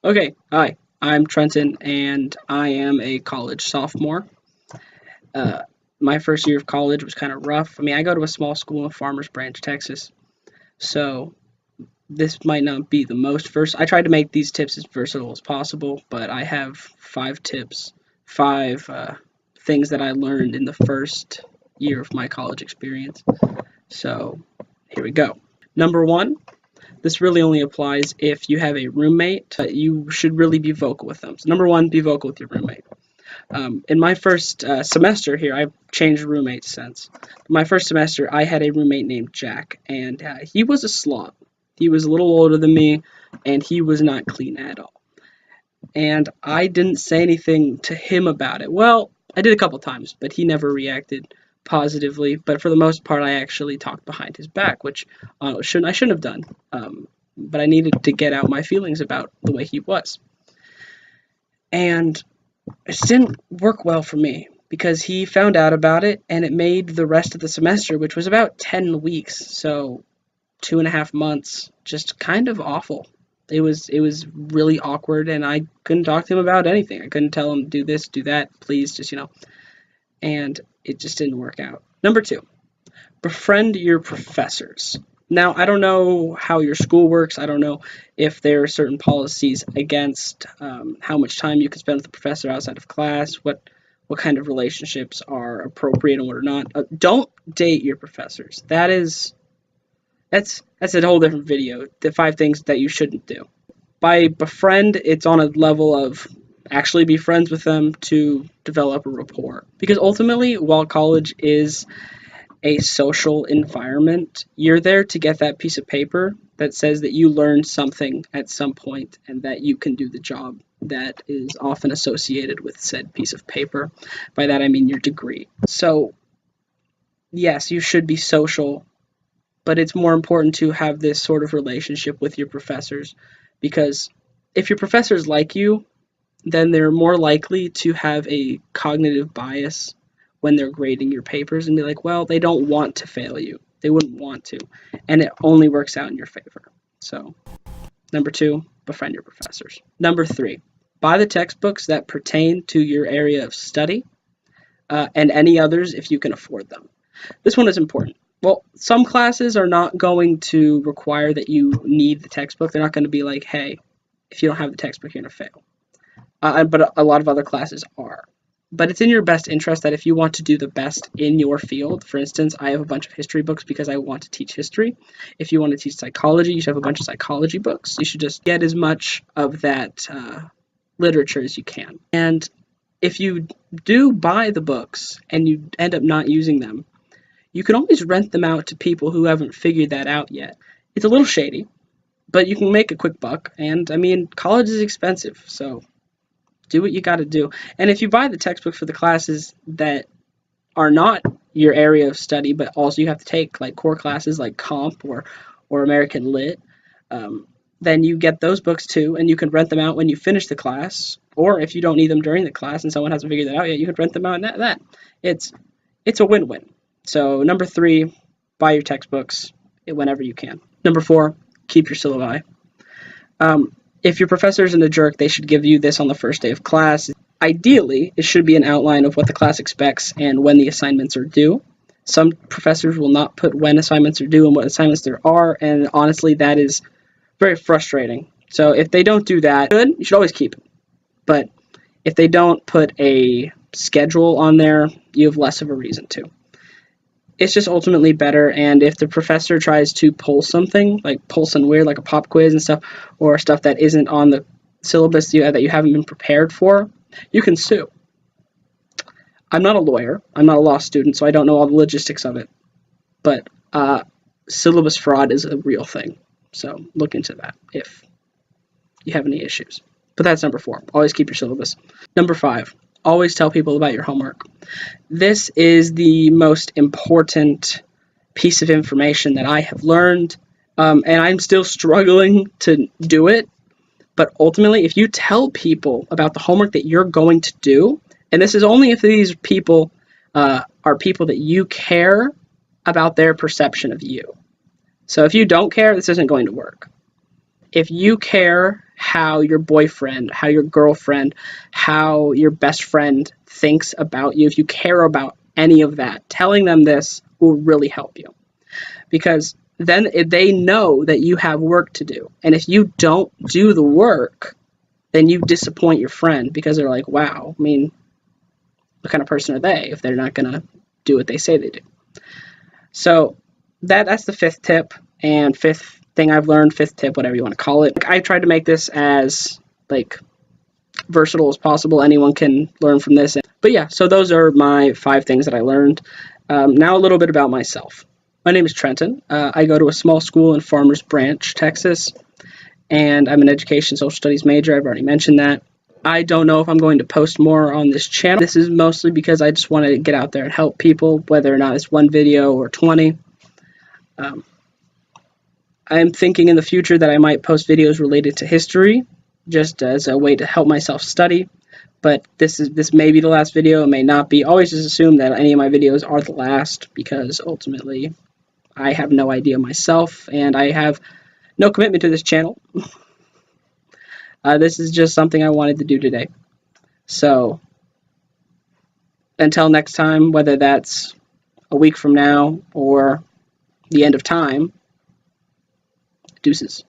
Okay, hi, I'm Trenton, and I am a college sophomore. Uh, my first year of college was kind of rough. I mean, I go to a small school in Farmers Branch, Texas, so this might not be the most vers. I tried to make these tips as versatile as possible, but I have 5 tips, five things that I learned in the first year of my college experience. So here we go. Number one, this really only applies if you have a roommate. You should really be vocal with them. So number one, be vocal with your roommate. In my first semester here, I've changed roommates since. My first semester, I had a roommate named Jack, and he was a slob. He was a little older than me, and he was not clean at all. And I didn't say anything to him about it. Well, I did a couple times, but he never reacted positively. But for the most part, I actually talked behind his back, which I shouldn't have done. But I needed to get out my feelings about the way he was. And it didn't work well for me because he found out about it, and it made the rest of the semester, which was about 10 weeks, so 2.5 months, just kind of awful. It was really awkward, and I couldn't talk to him about anything. I couldn't tell him do this, do that, please, just. And it just didn't work out. Number two, befriend your professors. Now, I don't know how your school works. I don't know if there are certain policies against how much time you can spend with the professor outside of class, what kind of relationships are appropriate and what are not. Don't date your professors. That's a whole different video. The 5 things that you shouldn't do. By befriend, it's on a level of actually be friends with them to develop a rapport. Because ultimately, while college is a social environment, you're there to get that piece of paper that says that you learned something at some point and that you can do the job that is often associated with said piece of paper. By that I mean your degree. So, yes, you should be social, but it's more important to have this sort of relationship with your professors because if your professors like you, then they're more likely to have a cognitive bias when they're grading your papers and be like, well, they don't want to fail you. They wouldn't want to. And it only works out in your favor. So, number two, befriend your professors. Number three, buy the textbooks that pertain to your area of study and any others if you can afford them. This one is important. Well, some classes are not going to require that you need the textbook. They're not going to be like, hey, if you don't have the textbook, you're going to fail. But a lot of other classes are. But it's in your best interest that if you want to do the best in your field, for instance, I have a bunch of history books because I want to teach history. If you want to teach psychology, you should have a bunch of psychology books. You should just get as much of that literature as you can. And if you do buy the books and you end up not using them, you can always rent them out to people who haven't figured that out yet. It's a little shady, but you can make a quick buck. And, I mean, college is expensive, so do what you got to do. And if you buy the textbook for the classes that are not your area of study, but also you have to take like core classes like comp or American Lit, then you get those books too, and you can rent them out when you finish the class. Or if you don't need them during the class and someone hasn't figured that out yet, you can rent them out. And that it's a win-win. So number three, buy your textbooks whenever you can. Number four, keep your syllabi. If your professor isn't a jerk, they should give you this on the first day of class. Ideally, it should be an outline of what the class expects and when the assignments are due. Some professors will not put when assignments are due and what assignments there are, and honestly, that is very frustrating. So if they don't do that, good, you should always keep it. But if they don't put a schedule on there, you have less of a reason to. It's just ultimately better, and if the professor tries to pull something, like pull some weird, like a pop quiz and stuff, or stuff that isn't on the syllabus that you haven't been prepared for, you can sue. I'm not a lawyer, I'm not a law student, so I don't know all the logistics of it, but syllabus fraud is a real thing, so look into that if you have any issues. But that's number four, always keep your syllabus. Number five, always tell people about your homework. This is the most important piece of information that I have learned, and I'm still struggling to do it. But ultimately, if you tell people about the homework that you're going to do, and this is only if these people are people that you care about their perception of you. So if you don't care, this isn't going to work. If you care how your boyfriend, how your girlfriend, how your best friend thinks about you, if you care about any of that, telling them this will really help you. Because then they know that you have work to do. And if you don't do the work, then you disappoint your friend because they're like, wow, I mean, what kind of person are they if they're not going to do what they say they do? So that's the fifth tip and fifth thing I've learned, fifth tip, whatever you want to call it. I tried to make this as like versatile as possible. Anyone can learn from this. But yeah, so those are my 5 things that I learned. Now a little bit about myself. My name is Trenton. I go to a small school in Farmers Branch, Texas, and I'm an education social studies major. I've already mentioned that. I don't know if I'm going to post more on this channel. This is mostly because I just want to get out there and help people, whether or not it's one video or 20. I'm thinking in the future that I might post videos related to history, just as a way to help myself study. But this may be the last video, it may not be. Always just assume that any of my videos are the last, because ultimately I have no idea myself, and I have no commitment to this channel. This is just something I wanted to do today. So, until next time, whether that's a week from now or the end of time, deuces.